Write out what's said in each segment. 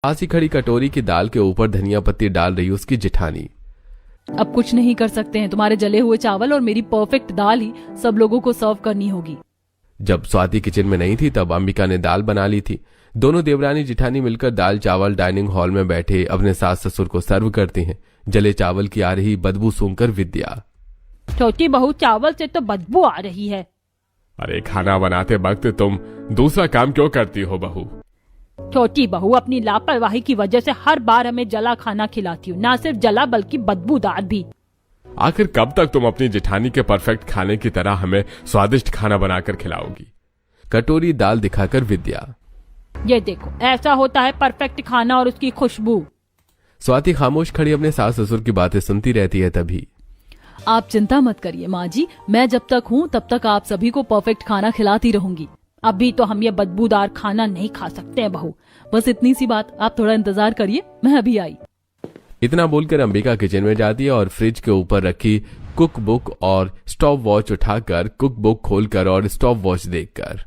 पास ही खड़ी कटोरी की दाल के ऊपर धनिया पत्ती डाल रही उसकी जेठानी। अब कुछ नहीं कर सकते हैं, तुम्हारे जले हुए चावल और मेरी परफेक्ट दाल ही सब लोगों को सर्व करनी होगी। जब स्वाति किचन में नहीं थी तब अंबिका ने दाल बना ली थी। दोनों देवरानी जिठानी मिलकर दाल चावल डाइनिंग हॉल में बैठे अपने सास ससुर को सर्व करती हैं। जले चावल की आ रही बदबू सूंघकर विद्या, छोटी बहू चावल से तो बदबू आ रही है। अरे खाना बनाते वक्त तुम दूसरा काम क्यों करती हो बहू? छोटी बहू अपनी लापरवाही की वजह से हर बार हमें जला खाना खिलाती हूँ, ना सिर्फ जला बल्कि बदबूदार भी। आखिर कब तक तुम अपनी जेठानी के परफेक्ट खाने की तरह हमें स्वादिष्ट खाना बनाकर खिलाओगी? कटोरी दाल दिखाकर विद्या, ये देखो ऐसा होता है परफेक्ट खाना और उसकी खुशबू। स्वाति खामोश खड़ी अपने सास ससुर की बातें सुनती रहती है। तभी, आप चिंता मत करिए माँ जी, मैं जब तक हूँ तब तक आप सभी को परफेक्ट खाना खिलाती रहूंगी। अभी तो हम ये बदबूदार खाना नहीं खा सकते हैं बहू, बस इतनी सी बात, आप थोड़ा इंतजार करिए, मैं अभी आई। इतना बोलकर अंबिका किचन में जाती है और फ्रिज के ऊपर रखी कुक बुक और स्टॉप वॉच उठाकर कुक बुक खोलकर और स्टॉप वॉच देखकर,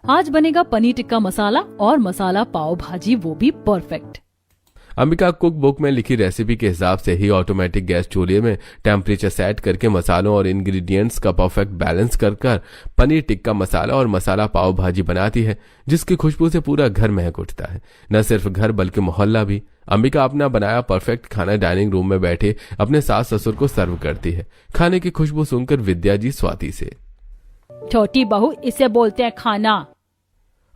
आज बनेगा पनीर टिक्का मसाला और मसाला पाव भाजी, वो भी परफेक्ट। अंबिका कुक बुक में लिखी रेसिपी के हिसाब से ही ऑटोमेटिक गैस चूल्हे में टेम्परेचर सेट करके मसालों और इंग्रेडिएंट्स का परफेक्ट बैलेंस कर पनीर टिक्का मसाला और मसाला पाव भाजी बनाती है, जिसकी खुशबू से पूरा घर महक उठता है। न सिर्फ घर बल्कि मोहल्ला भी। अंबिका अपना बनाया परफेक्ट खाना डाइनिंग रूम में बैठे अपने सास ससुर को सर्व करती है। खाने की खुशबू सुनकर विद्या जी स्वाति से, छोटी बहू इसे बोलते हैं खाना।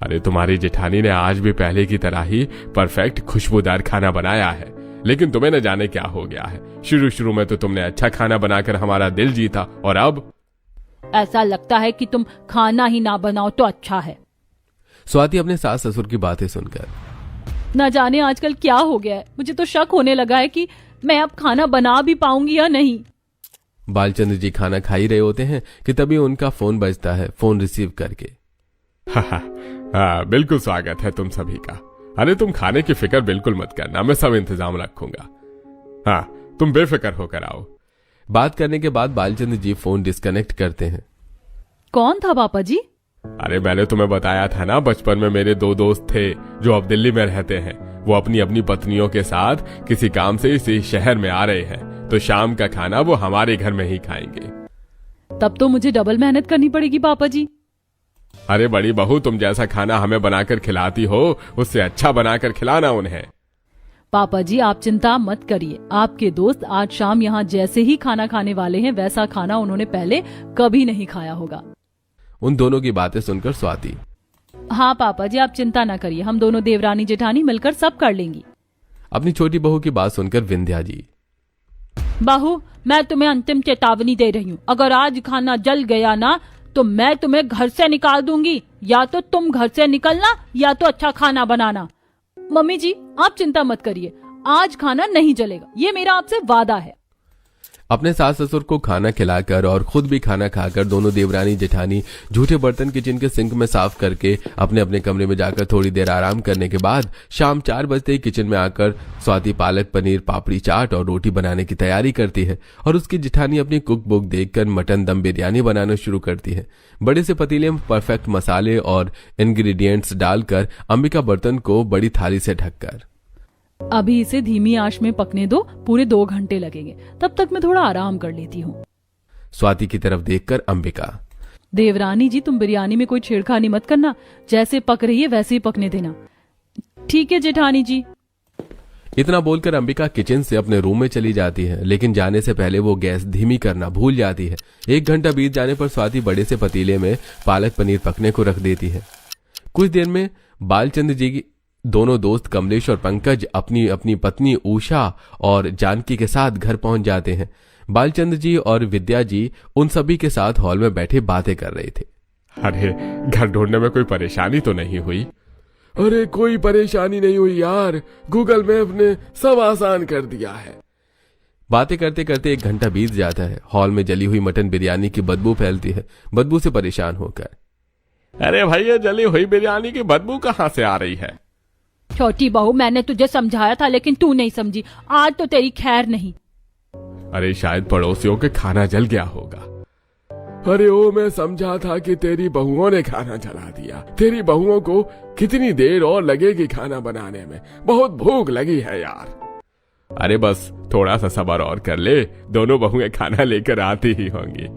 अरे तुम्हारी जेठानी ने आज भी पहले की तरह ही परफेक्ट खुशबूदार खाना बनाया है, लेकिन तुम्हें न जाने क्या हो गया है। शुरू में तो तुमने अच्छा खाना बनाकर हमारा दिल जीता और अब ऐसा लगता है कि तुम खाना ही ना बनाओ तो अच्छा है। स्वाति अपने सास ससुर की बातें सुनकर, न जाने आजकल क्या हो गया है, मुझे तो शक होने लगा है कि मैं अब खाना बना भी पाऊंगी या नहीं। बालचंद्र जी खाना खा ही रहे होते हैं कि तभी उनका फोन बजता है। फोन रिसीव करके, हाँ बिल्कुल स्वागत है तुम सभी का। अरे तुम खाने की फिक्र बिल्कुल मत करना, मैं सब इंतजाम रखूंगा। हाँ तुम बेफिक्र होकर आओ। बात करने के बाद बालचंद्र जी फोन डिस्कनेक्ट करते हैं। कौन था पापा जी? अरे मैंने तुम्हें बताया था ना, बचपन में मेरे दो दोस्त थे जो अब दिल्ली में रहते हैं। वो अपनी अपनी पत्नियों के साथ किसी काम से इसी शहर में आ रहे हैं, तो शाम का खाना वो हमारे घर में ही खाएंगे। तब तो मुझे डबल मेहनत करनी पड़ेगी पापा जी। अरे बड़ी बहू, तुम जैसा खाना हमें बनाकर खिलाती हो उससे अच्छा बनाकर खिलाना उन्हें। पापा जी आप चिंता मत करिए, आपके दोस्त आज शाम यहाँ जैसे ही खाना खाने वाले हैं वैसा खाना उन्होंने पहले कभी नहीं खाया होगा। उन दोनों की बातें सुनकर स्वाति, हाँ पापा जी आप चिंता ना करिए, हम दोनों देवरानी जेठानी मिलकर सब कर लेंगी। अपनी छोटी बहू की बात सुनकर विंध्या जी, बहू मैं तुम्हें अंतिम चेतावनी दे रही हूँ, अगर आज खाना जल गया ना तो मैं तुम्हें घर से निकाल दूंगी। या तो तुम घर से निकलना या तो अच्छा खाना बनाना। मम्मी जी आप चिंता मत करिए, आज खाना नहीं जलेगा, ये मेरा आपसे वादा है। अपने सास ससुर को खाना खिलाकर और खुद भी खाना खाकर दोनों देवरानी जेठानी झूठे बर्तन किचन के सिंक में साफ करके अपने अपने कमरे में जाकर थोड़ी देर आराम करने के बाद शाम 4 बजते ही किचन में आकर स्वाति पालक पनीर पापड़ी चाट और रोटी बनाने की तैयारी करती है और उसकी जेठानी अपनी कुक बुक देखकर मटन दम बिरयानी बनाना शुरू करती है। बड़े से पतीले में परफेक्ट मसाले और इंग्रेडिएंट्स डालकर अंबिका बर्तन को बड़ी थाली से ढककर, अभी इसे धीमी आंच में पकने दो, पूरे 2 घंटे लगेंगे, तब तक मैं थोड़ा आराम कर लेती हूँ। स्वाति की तरफ देखकर अंबिका, देवरानी जी तुम बिरयानी में कोई छेड़खानी मत करना, जैसे पक रही है वैसे ही पकने देना। ठीक है जेठानी जी। इतना बोलकर अंबिका किचन से अपने रूम में चली जाती है, लेकिन जाने से पहले वो गैस धीमी करना भूल जाती है। 1 घंटा बीत जाने पर स्वाति बड़े से पतीले में पालक पनीर पकने को रख देती है। कुछ देर में बालचंद्र जी की दोनों दोस्त कमलेश और पंकज अपनी अपनी पत्नी उषा और जानकी के साथ घर पहुंच जाते हैं। बालचंद्र जी और विद्या जी उन सभी के साथ हॉल में बैठे बातें कर रहे थे। अरे घर ढूंढने में कोई परेशानी तो नहीं हुई? अरे कोई परेशानी नहीं हुई यार, गूगल मैप ने सब आसान कर दिया है। बातें करते करते 1 घंटा बीत जाता है। हॉल में जली हुई मटन बिरयानी की बदबू फैलती है। बदबू से परेशान होकर, अरे भैया जली हुई बिरयानी की बदबू कहाँ से आ रही है? छोटी बहू मैंने तुझे समझाया था लेकिन तू नहीं समझी, आज तो तेरी खैर नहीं। अरे शायद पड़ोसियों के खाना जल गया होगा। अरे ओ, मैं समझा था कि तेरी बहुओं ने खाना जला दिया। तेरी बहुओं को कितनी देर और लगेगी खाना बनाने में? बहुत भूख लगी है यार। अरे बस थोड़ा सा सब्र और कर ले, दोनों बहुएं खाना लेकर आती ही होंगी।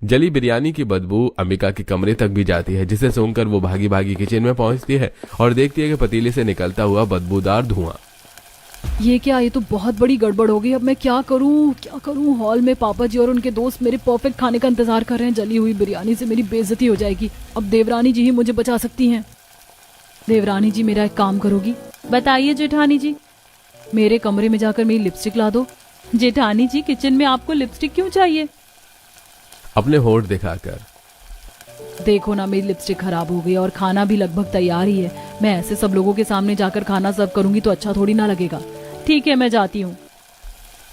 जली बिरयानी की बदबू अंबिका के कमरे तक भी जाती है, जिसे सूंघकर वो भागी भागी किचन में पहुंचती है और देखती है कि पतीले से निकलता हुआ बदबूदार धुआं। ये क्या, ये तो बहुत बड़ी गड़बड़ हो गई। अब मैं क्या करूं? हॉल में पापा जी और उनके दोस्त मेरे परफेक्ट खाने का इंतजार कर रहे हैं। जली हुई बिरयानी से मेरी बेइज्जती हो जाएगी। अब देवरानी जी ही मुझे बचा सकती हैं। देवरानी जी, मेरा एक काम करोगी? बताइए जेठानी जी। मेरे कमरे में जाकर मेरी लिपस्टिक ला दो। जेठानी जी, किचन में आपको लिपस्टिक क्यों चाहिए? अपने होठ दिखाकर। देखो ना, मेरी लिपस्टिक खराब हो गई और खाना भी लगभग तैयार ही है। मैं ऐसे सब लोगों के सामने जाकर खाना सर्व करूंगी तो अच्छा थोड़ी ना लगेगा। ठीक है, मैं जाती हूँ।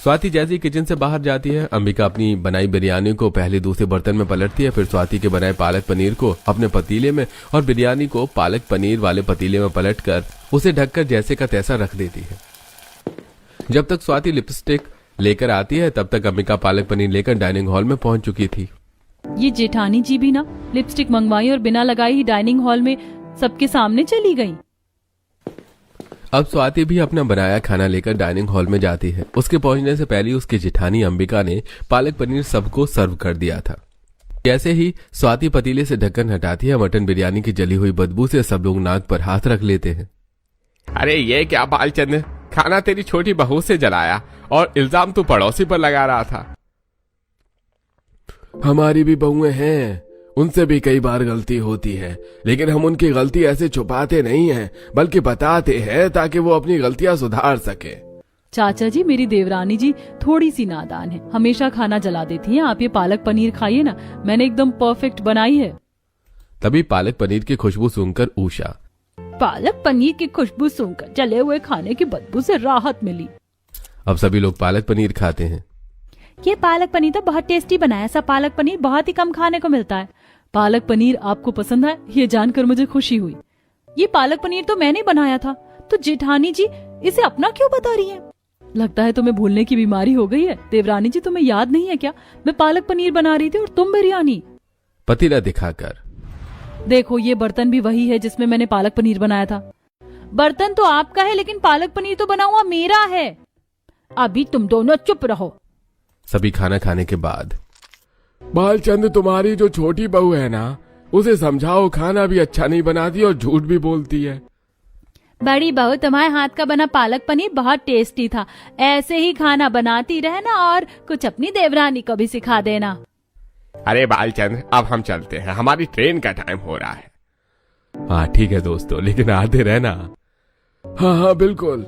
स्वाति जैसी किचन से बाहर जाती है, अंबिका अपनी बनाई बिरयानी को पहले दूसरे बर्तन में पलटती है, फिर स्वाति के बनाए पालक पनीर को अपने पतीले में और बिरयानी को पालक पनीर वाले पतीले में पलटकर उसे ढककर जैसे का तैसा रख देती है। जब तक स्वाति लिपस्टिक लेकर आती है तब तक अंबिका पालक पनीर लेकर डाइनिंग हॉल में पहुंच चुकी थी। ये जेठानी जी भी ना लिपस्टिक मंगवाई और बिना लगाई ही डाइनिंग हॉल में सबके सामने चली गई। अब स्वाति भी अपना बनाया खाना लेकर डाइनिंग हॉल में जाती है। उसके पहुंचने से पहले उसकी जेठानी अंबिका ने पालक पनीर सबको सर्व कर दिया था। जैसे ही स्वाति पतीले से ढक्कन हटाती है, मटन बिरयानी की जली हुई बदबू से सब लोग नाक पर हाथ रख लेते हैं। अरे ये क्या बालचंद, खाना तेरी छोटी बहू से जलाया और इल्जाम तू पड़ोसी पर लगा रहा था। हमारी भी बहुएं हैं, उनसे भी कई बार गलती होती है, लेकिन हम उनकी गलती ऐसे छुपाते नहीं हैं, बल्कि बताते हैं ताकि वो अपनी गलतियां सुधार सके। चाचा जी, मेरी देवरानी जी थोड़ी सी नादान है, हमेशा खाना जला देती हैं। आप ये पालक पनीर खाइए ना, मैंने एकदम परफेक्ट बनाई है। तभी पालक पनीर की खुशबू सूंघकर उषा, पालक पनीर की खुशबू सूंघकर जले हुए खाने की बदबू से राहत मिली। अब सभी लोग पालक पनीर खाते हैं। ये पालक पनीर तो बहुत टेस्टी बना है। ऐसा पालक पनीर बहुत ही कम खाने को मिलता है। पालक पनीर आपको पसंद है, ये जानकर मुझे खुशी हुई। ये पालक पनीर तो मैंने बनाया था, तो जेठानी जी इसे अपना क्यों बता रही हैं? लगता है तुम्हें भूलने की बीमारी हो गई है। देवरानी जी, तुम्हें याद नहीं है क्या, मैं पालक पनीर बना रही थी और तुम बिरयानी। पतीला दिखाकर, देखो ये बर्तन भी वही है जिसमें मैंने पालक पनीर बनाया था। बर्तन तो आपका है, लेकिन पालक पनीर तो बना हुआ मेरा है। अभी तुम दोनों चुप रहो। सभी खाना खाने के बाद, बालचंद, तुम्हारी जो छोटी बहू है ना, उसे समझाओ, खाना भी अच्छा नहीं बनाती और झूठ भी बोलती है। बड़ी बहू, तुम्हारे हाथ का बना पालक पनीर बहुत टेस्टी था। ऐसे ही खाना बनाती रहना और कुछ अपनी देवरानी को भी सिखा देना। अरे बालचंद, अब हम चलते हैं, हमारी ट्रेन का टाइम हो रहा है। हाँ ठीक है दोस्तों, लेकिन आते रहना। हाँ हाँ बिल्कुल।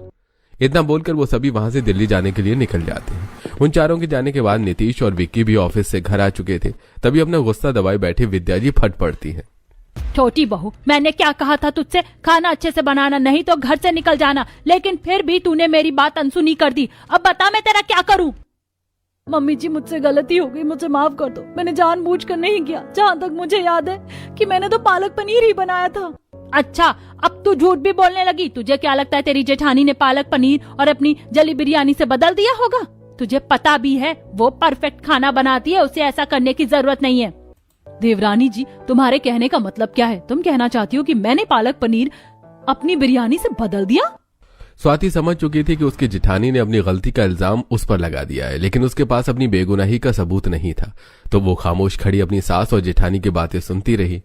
इतना बोलकर वो सभी वहां से दिल्ली जाने के लिए निकल जाते हैं। उन चारों के जाने के बाद नीतीश और विक्की भी ऑफिस से घर आ चुके थे। तभी अपना गुस्सा दबाए बैठे विद्या जी फट पड़ती है। छोटी बहू, मैंने क्या कहा था तुझसे, खाना अच्छे से बनाना, नहीं तो घर से निकल जाना, लेकिन फिर भी तूने मेरी बात अनसुनी कर दी। अब बता मैं तेरा क्या करूं? मम्मी जी, मुझसे गलती हो गई, मुझे माफ कर दो। मैंने जानबूझकर नहीं किया। जहाँ तक मुझे याद है कि मैंने तो पालक पनीर ही बनाया था। अच्छा, अब तू झूठ भी बोलने लगी। तुझे क्या लगता है तेरी जेठानी ने पालक पनीर और अपनी जली बिरयानी से बदल दिया होगा? तुझे पता भी है वो परफेक्ट खाना बनाती है, उसे ऐसा करने की जरूरत नहीं है। देवरानी जी, तुम्हारे कहने का मतलब क्या है? तुम कहना चाहती हो कि मैंने पालक पनीर अपनी बिरयानी से बदल दिया? स्वाति समझ चुकी थी कि उसकी जेठानी ने अपनी गलती का इल्जाम उस पर लगा दिया है, लेकिन उसके पास अपनी बेगुनाही का सबूत नहीं था, तो वो खामोश खड़ी अपनी सास और जेठानी की बातें सुनती रही।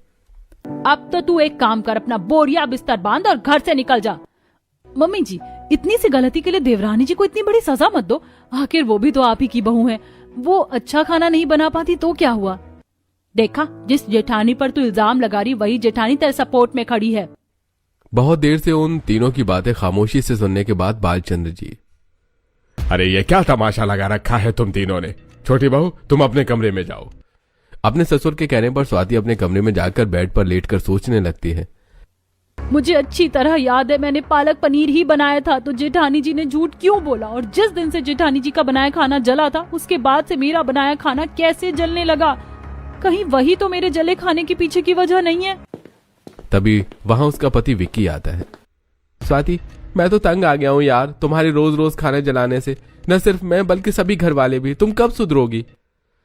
अब तो तू एक काम कर, अपना बोरिया बिस्तर बांध और घर से निकल जा। मम्मी जी, इतनी सी गलती के लिए देवरानी जी को इतनी बड़ी सजा मत दो। आखिर वो भी तो आप ही की बहू है। वो अच्छा खाना नहीं बना पाती तो क्या हुआ? देखा, जिस जेठानी पर तू इल्जाम लगा रही, वही जेठानी तेरे सपोर्ट में खड़ी है। बहुत देर से उन तीनों की बातें खामोशी से सुनने के बाद बालचंद्र जी, अरे ये क्या तमाशा लगा रखा है तुम तीनों ने? छोटी बहू, तुम अपने कमरे में जाओ। अपने ससुर के कहने पर स्वाति अपने कमरे में जाकर बेड पर लेटकर सोचने लगती है। मुझे अच्छी तरह याद है मैंने पालक पनीर ही बनाया था, तो जेठानी जी ने झूठ क्यों बोला? और जिस दिन से जेठानी जी का बनाया खाना जला था, उसके बाद से मेरा बनाया खाना कैसे जलने लगा? कहीं वही तो मेरे जले खाने के पीछे की वजह नहीं है? तभी वहां उसका पति विक्की आता है। स्वाति, मैं तो तंग आ गया हूँ यार तुम्हारे रोज रोज खाने जलाने से। न सिर्फ मैं बल्कि सभी घर वाले भी। तुम कब सुधरोगी?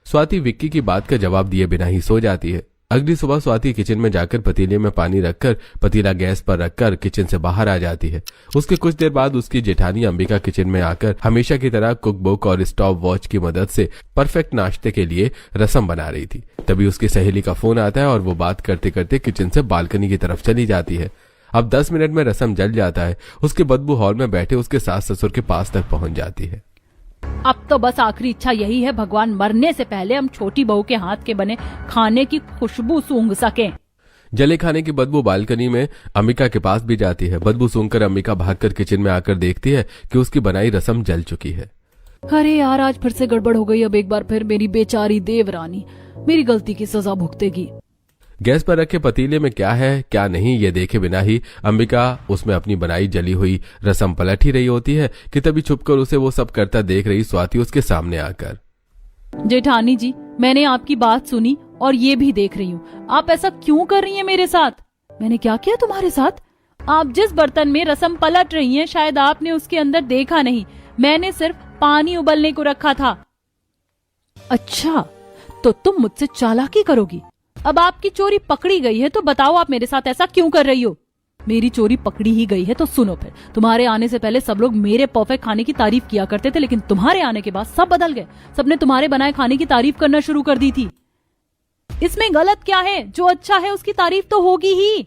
स्वाति विक्की की बात का जवाब दिए बिना ही सो जाती है। अगली सुबह स्वाति किचन में जाकर पतीले में पानी रखकर पतीला गैस पर रखकर किचन से बाहर आ जाती है। उसके कुछ देर बाद उसकी जेठानी अंबिका किचन में आकर हमेशा की तरह कुक बुक और स्टॉप वॉच की मदद से परफेक्ट नाश्ते के लिए रसम बना रही थी। तभी उसकी सहेली का फोन आता है और वो बात करते करते किचन से बालकनी की तरफ चली जाती है। अब 10 मिनट में रसम जल जाता है। उसकी बदबू हॉल में बैठे उसके सास ससुर के पास तक पहुंच जाती है। अब तो बस आखिरी इच्छा यही है, भगवान मरने से पहले हम छोटी बहू के हाथ के बने खाने की खुशबू सूंघ सकें। जले खाने की बदबू बालकनी में अंबिका के पास भी जाती है। बदबू सूंघकर अंबिका भागकर किचन में आकर देखती है कि उसकी बनाई रसम जल चुकी है। अरे यार, आज फिर से गड़बड़ हो गई। अब एक बार फिर मेरी बेचारी देवरानी मेरी गलती की सजा भुगतेगी। गैस पर रखे पतीले में क्या है क्या नहीं ये देखे बिना ही अंबिका उसमें अपनी बनाई जली हुई रसम पलट ही रही होती है कि तभी छुपकर उसे वो सब करता देख रही स्वाति उसके सामने आकर, जेठानी जी, मैंने आपकी बात सुनी और ये भी देख रही हूँ। आप ऐसा क्यों कर रही हैं मेरे साथ? मैंने क्या किया तुम्हारे साथ? आप जिस बर्तन में रसम पलट रही हैं शायद आपने उसके अंदर देखा नहीं। मैंने सिर्फ पानी उबलने को रखा था। अच्छा, तो तुम मुझसे चालाकी करोगी? अब आपकी चोरी पकड़ी गई है तो बताओ आप मेरे साथ ऐसा क्यों कर रही हो? मेरी चोरी पकड़ी ही गई है तो सुनो फिर। तुम्हारे आने से पहले सब लोग मेरे परफेक्ट खाने की तारीफ किया करते थे, लेकिन तुम्हारे आने के बाद सब बदल गए। सबने तुम्हारे बनाए खाने की तारीफ करना शुरू कर दी थी। इसमें गलत क्या है? जो अच्छा है उसकी तारीफ तो होगी ही।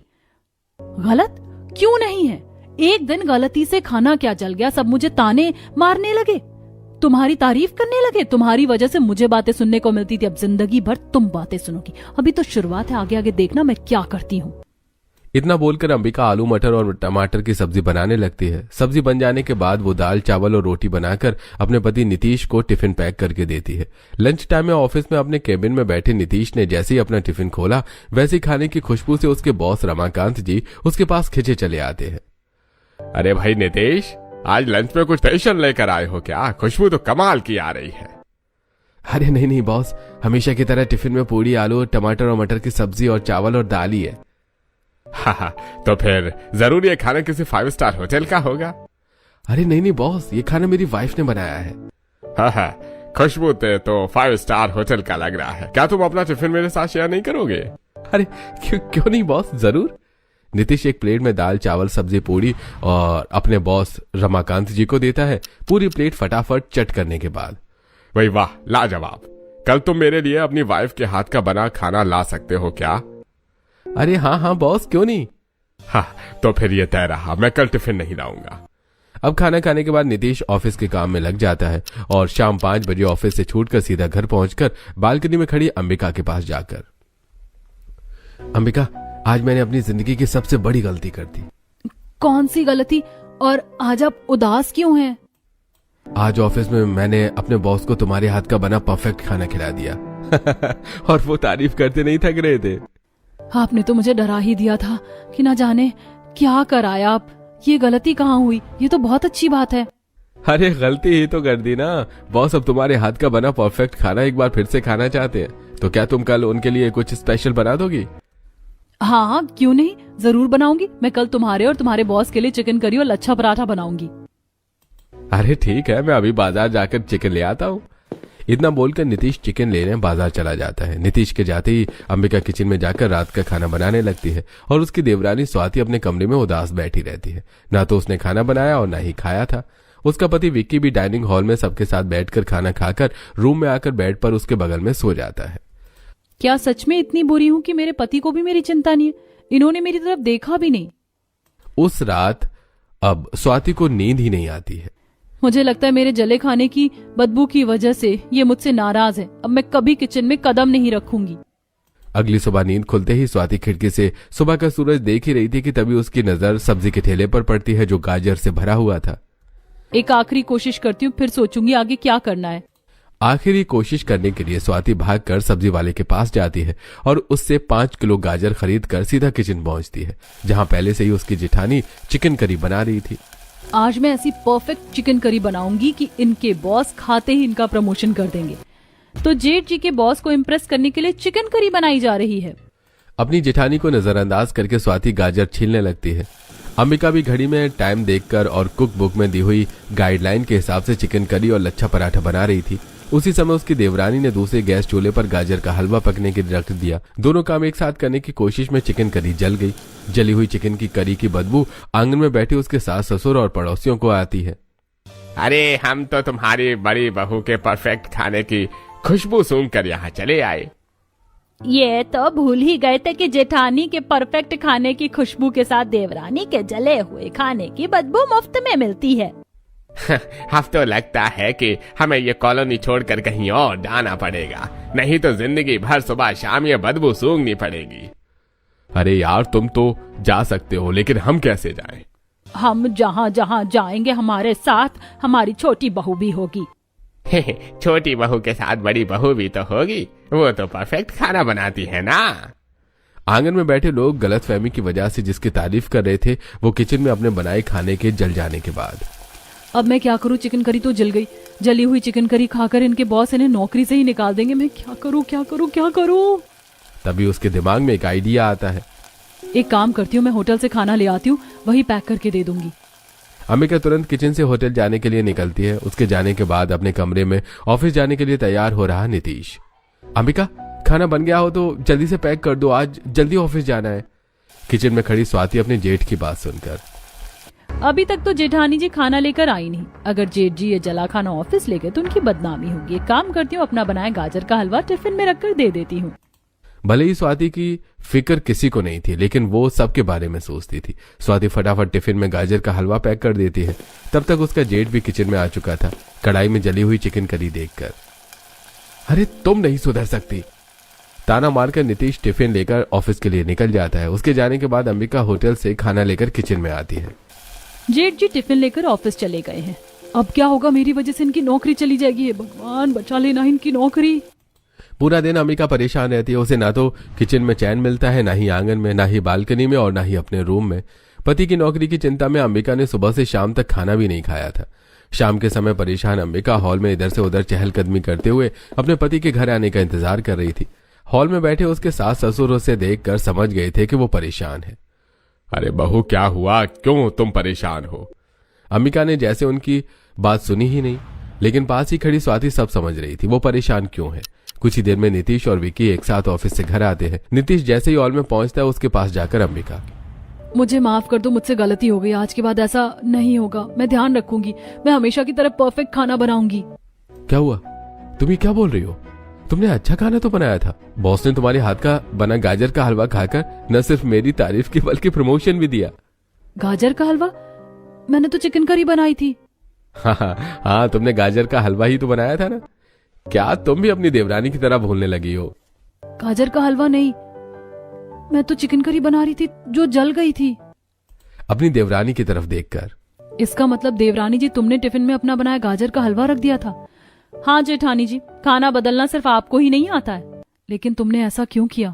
गलत क्यों नहीं है? एक दिन गलती से खाना क्या जल गया, सब मुझे ताने मारने लगे, तुम्हारी तारीफ करने लगे। तुम्हारी वजह से मुझे बातें सुनने को मिलती थी, अब जिंदगी भर तुम बातें सुनोगी। अभी तो शुरुआत है, आगे आगे देखना मैं क्या करती हूँ। इतना बोलकर अंबिका आलू मटर और टमाटर की सब्जी बनाने लगती है। सब्जी बन जाने के बाद वो दाल चावल और रोटी बनाकर अपने पति नीतीश को टिफिन पैक करके देती है। लंच टाइम में ऑफिस में अपने केबिन में बैठे नीतीश ने जैसे ही अपना टिफिन खोला वैसे ही खाने की खुशबू से उसके बॉस रमाकांत जी उसके पास खिंचे चले आते हैं। अरे भाई नीतीश, आज लंच में कुछ स्पेशल लेकर आए हो क्या? खुशबू तो कमाल की आ रही है। अरे नहीं बॉस, हमेशा की तरह टिफिन में पूरी आलू टमाटर और मटर की सब्जी और चावल और दाल ही है। हाँ, तो फिर जरूर ये खाना किसी 5 स्टार होटल का होगा। अरे नहीं बॉस, ये खाना मेरी वाइफ ने बनाया है। हाँ, खुशबू तो 5 स्टार होटल का लग रहा है। क्या तुम अपना टिफिन मेरे साथ शेयर नहीं करोगे? अरे क्यों नहीं बॉस, जरूर। नीतीश एक प्लेट में दाल चावल सब्जी पूरी और अपने बॉस रमाकांत जी को देता है। पूरी प्लेट फटाफट चट करने के बाद, भाई वाह, लाजवाब। कल तुम मेरे लिए अपनी वाइफ के हाथ का बना खाना ला सकते हो क्या? अरे हाँ बॉस, क्यों नहीं। हाँ, तो फिर ये तय रहा, मैं कल टिफिन नहीं लाऊंगा। अब खाना खाने के बाद नीतीश ऑफिस के काम में लग जाता है और शाम 5 बजे ऑफिस से छूटकर सीधा घर पहुंचकर बालकनी में खड़ी अंबिका के पास जाकर, अंबिका, आज मैंने अपनी जिंदगी की सबसे बड़ी गलती कर दी। कौन सी गलती? और आज आप उदास क्यों हैं? आज ऑफिस में मैंने अपने बॉस को तुम्हारे हाथ का बना परफेक्ट खाना खिला दिया और वो तारीफ करते नहीं थक रहे थे। आपने तो मुझे डरा ही दिया था कि ना जाने क्या कराया आप। ये गलती कहाँ हुई? ये तो बहुत अच्छी बात है। अरे गलती ही तो कर दी ना। बॉस अब तुम्हारे हाथ का बना परफेक्ट खाना एक बार फिर से खाना चाहते हैं, तो क्या तुम कल उनके लिए कुछ स्पेशल बना दोगी? हाँ, क्यों नहीं, जरूर बनाऊंगी। मैं कल तुम्हारे और तुम्हारे बॉस के लिए चिकन करी और लच्छा पराठा बनाऊंगी। अरे ठीक है, मैं अभी बाजार जाकर चिकन ले आता हूँ। इतना बोलकर नीतीश चिकन लेने बाजार चला जाता है। नीतीश के जाते ही अंबिका किचन में जाकर रात का खाना बनाने लगती है और उसकी देवरानी स्वाति अपने कमरे में उदास बैठी रहती है। ना तो उसने खाना बनाया और ना ही खाया था। उसका पति विक्की भी डाइनिंग हॉल में सबके साथ बैठकर खाना खाकर रूम में आकर बेड पर उसके बगल में सो जाता है। क्या सच में इतनी बुरी हूँ कि मेरे पति को भी मेरी चिंता नहीं है? इन्होंने मेरी तरफ देखा भी नहीं। उस रात अब स्वाति को नींद ही नहीं आती है। मुझे लगता है मेरे जले खाने की बदबू की वजह से ये मुझसे नाराज है। अब मैं कभी किचन में कदम नहीं रखूंगी। अगली सुबह नींद खुलते ही स्वाति खिड़की से सुबह का सूरज देख ही रही थी कि तभी उसकी नजर सब्जी के ठेले पर पड़ती है जो गाजर से भरा हुआ था। एक आखिरी कोशिश करती हूँ, फिर सोचूंगी आगे क्या करना है। आखिरी कोशिश करने के लिए स्वाति भागकर सब्जी वाले के पास जाती है और उससे 5 किलो गाजर खरीद कर सीधा किचन पहुंचती है, जहां पहले से ही उसकी जेठानी चिकन करी बना रही थी। आज मैं ऐसी परफेक्ट चिकन करी बनाऊंगी कि इनके बॉस खाते ही इनका प्रमोशन कर देंगे। तो जेठ जी के बॉस को इम्प्रेस करने के लिए चिकन करी बनाई जा रही है। अपनी जेठानी को नजरअंदाज करके स्वाति गाजर छीलने लगती है। अंबिका भी घड़ी में टाइम देखकर और कुक बुक में दी हुई गाइडलाइन के हिसाब से चिकन करी और लच्छा पराठा बना रही थी। उसी समय उसकी देवरानी ने दूसरे गैस चूल्हे पर गाजर का हलवा पकने के लिए रख दिया। दोनों काम एक साथ करने की कोशिश में चिकन करी जल गई। जली हुई चिकन की करी की बदबू आंगन में बैठे उसके सास ससुर और पड़ोसियों को आती है। अरे हम तो तुम्हारी बड़ी बहू के परफेक्ट खाने की खुशबू सूंघ कर यहाँ चले आए। ये तो भूल ही गए थे कि जेठानी के परफेक्ट खाने की खुशबू के साथ देवरानी के जले हुए खाने की बदबू मुफ्त में मिलती है। अब तो लगता है कि हमें ये कॉलोनी छोड़कर कहीं और जाना पड़ेगा, नहीं तो जिंदगी भर सुबह शाम ये बदबू सूंघनी पड़ेगी। अरे यार तुम तो जा सकते हो, लेकिन हम कैसे जाएं? हम जहाँ जहाँ जाएंगे हमारे साथ हमारी छोटी बहू भी होगी। छोटी बहू के साथ बड़ी बहू भी तो होगी, वो तो परफेक्ट खाना बनाती है ना। आंगन में बैठे लोग गलतफहमी की वजह से जिसकी तारीफ कर रहे थे वो किचन में अपने बनाए खाने के जल जाने के बाद। अब मैं क्या करूं, चिकन करी तो जल गई। जली हुई चिकन करी खाकर इनके बॉस इन्हें नौकरी से ही निकाल देंगे। मैं क्या करूं क्या करूं क्या करूं? तभी उसके दिमाग में एक आइडिया आता है। एक काम करती हूँ, मैं होटल से खाना ले आती हूँ, वही पैक करके दे दूंगी। अंबिका तुरंत किचन से होटल जाने के लिए निकलती है। उसके जाने के बाद अपने कमरे में ऑफिस जाने के लिए तैयार हो रहा नीतीश। अंबिका खाना बन गया हो तो जल्दी से पैक कर दो, आज जल्दी ऑफिस जाना है। किचन में खड़ी स्वाति अपने जेठ की बात सुनकर। अभी तक तो जेठानी जी खाना लेकर आई नहीं। अगर जेठ जी ये जला खाना ऑफिस ले गए तो उनकी बदनामी होगी। एक काम करती हूँ, अपना बनाया गाजर का हलवा टिफिन में रखकर दे देती हूँ। भले ही स्वाति की फिक्र किसी को नहीं थी, लेकिन वो सबके बारे में सोचती थी। स्वाति फटाफट टिफिन में गाजर का हलवा पैक कर देती है। तब तक उसका जेठ भी किचन में आ चुका था, कढ़ाई में जली हुई चिकन करी देखकर। अरे तुम नहीं सुधर सकती, ताना मारकर नीतीश टिफिन लेकर ऑफिस के लिए निकल जाता है। उसके जाने के बाद अंबिका होटल से खाना लेकर किचन में आती है। जेठ जी टिफिन लेकर ऑफिस चले गए हैं। अब क्या होगा, मेरी वजह से इनकी नौकरी चली जाएगी। हे भगवान बचा लेना इनकी नौकरी। पूरा दिन अंबिका परेशान रहती है। उसे ना तो किचन में चैन मिलता है, ना ही आंगन में, ना ही बालकनी में और ना ही अपने रूम में। पति की नौकरी की चिंता में अंबिका ने सुबह से शाम तक खाना भी नहीं खाया था। शाम के समय परेशान अंबिका हॉल में इधर से उधर चहलकदमी करते हुए अपने पति के घर आने का इंतजार कर रही थी। हॉल में बैठे उसके सास ससुर उसे देखकर समझ गए थे कि वो परेशान है। अरे बहू क्या हुआ, क्यों तुम परेशान हो? अंबिका ने जैसे उनकी बात सुनी ही नहीं, लेकिन पास ही खड़ी स्वाति सब समझ रही थी वो परेशान क्यों है। कुछ ही देर में नीतीश और विक्की एक साथ ऑफिस से घर आते हैं। नीतीश जैसे ही हॉल में पहुंचता है उसके पास जाकर अंबिका, मुझे माफ कर दो, मुझसे गलती हो गई। आज के बाद ऐसा नहीं होगा, मैं ध्यान रखूंगी। मैं हमेशा की तरह परफेक्ट खाना बनाऊंगी। क्या हुआ, तुम ये क्या बोल रही हो? तुमने अच्छा खाना तो बनाया था। बॉस ने तुम्हारे हाथ का बना गाजर का हलवा खाकर न सिर्फ मेरी तारीफ की बल्कि प्रमोशन भी दिया। गाजर का हलवा? मैंने तो चिकन करी बनाई थी। हाँ, तुमने गाजर का हलवा ही तो बनाया था ना। क्या तुम भी अपनी देवरानी की तरह भूलने लगी हो? गाजर का हलवा नहीं, मैं तो चिकन करी बना रही थी जो जल गई थी। अपनी देवरानी की तरफ देखकर। इसका मतलब देवरानी जी तुमने टिफिन में अपना बनाया गाजर का हलवा रख दिया था? हाँ जेठानी जी, खाना बदलना सिर्फ आपको ही नहीं आता है, लेकिन तुमने ऐसा क्यों किया?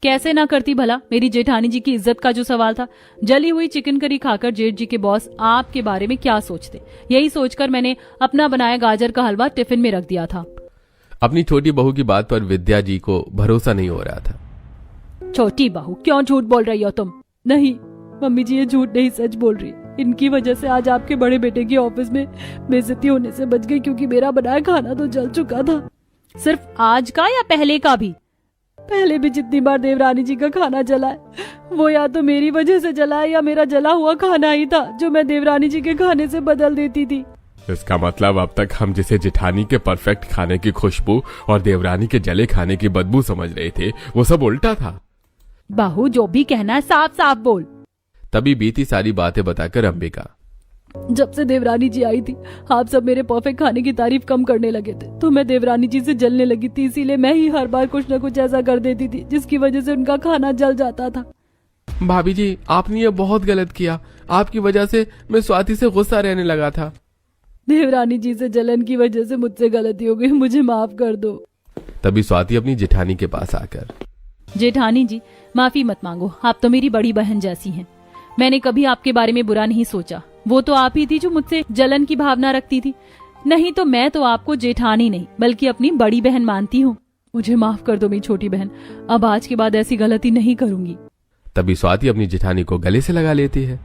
कैसे ना करती भला, मेरी जेठानी जी की इज्जत का जो सवाल था। जली हुई चिकन करी खाकर जेठ जी के बॉस आपके बारे में क्या सोचते, यही सोचकर मैंने अपना बनाया गाजर का हलवा टिफिन में रख दिया था। अपनी छोटी बहू की बात पर विद्या जी को भरोसा नहीं हो रहा था। छोटी बहू, क्यों झूठ बोल रही हो तुम? नहीं मम्मी जी, ये झूठ नहीं, सच बोल रही है। इनकी वजह से आज आपके बड़े बेटे की ऑफिस में बेइज्जती होने से बच गई, क्योंकि मेरा बनाया खाना तो जल चुका था। सिर्फ आज का या पहले का भी? पहले भी जितनी बार देवरानी जी का खाना जला है वो या तो मेरी वजह से जला है या मेरा जला हुआ खाना ही था जो मैं देवरानी जी के खाने से बदल देती थी। इसका मतलब अब तक हम जिसे जेठानी के परफेक्ट खाने की खुशबू और देवरानी के जले खाने की बदबू समझ रहे थे वो सब उल्टा था। बहू जो भी कहना है साफ साफ बोल। तभी बीती सारी बातें बताकर अंबिका, जब से देवरानी जी आई थी आप सब मेरे परफेक्ट खाने की तारीफ कम करने लगे थे, तो मैं देवरानी जी से जलने लगी थी। इसीलिए मैं ही हर बार कुछ न कुछ ऐसा कर देती थी जिसकी वजह से उनका खाना जल जाता था। भाभी जी आपने ये बहुत गलत किया, आपकी वजह से मैं स्वाति से गुस्सा रहने लगा था। देवरानी जी से जलन की वजह से मुझसे गलती हो गई, मुझे माफ कर दो। तभी स्वाति अपनी जेठानी के पास आकर, जेठानी जी माफी मत मांगो, आप तो मेरी बड़ी बहन जैसी हैं। मैंने कभी आपके बारे में बुरा नहीं सोचा, वो तो आप ही थी जो मुझसे जलन की भावना रखती थी। नहीं तो मैं तो आपको जेठानी नहीं बल्कि अपनी बड़ी बहन मानती हूँ। मुझे माफ कर दो मेरी छोटी बहन, अब आज के बाद ऐसी गलती नहीं करूंगी। तभी स्वाति अपनी जेठानी को गले से लगा लेती है।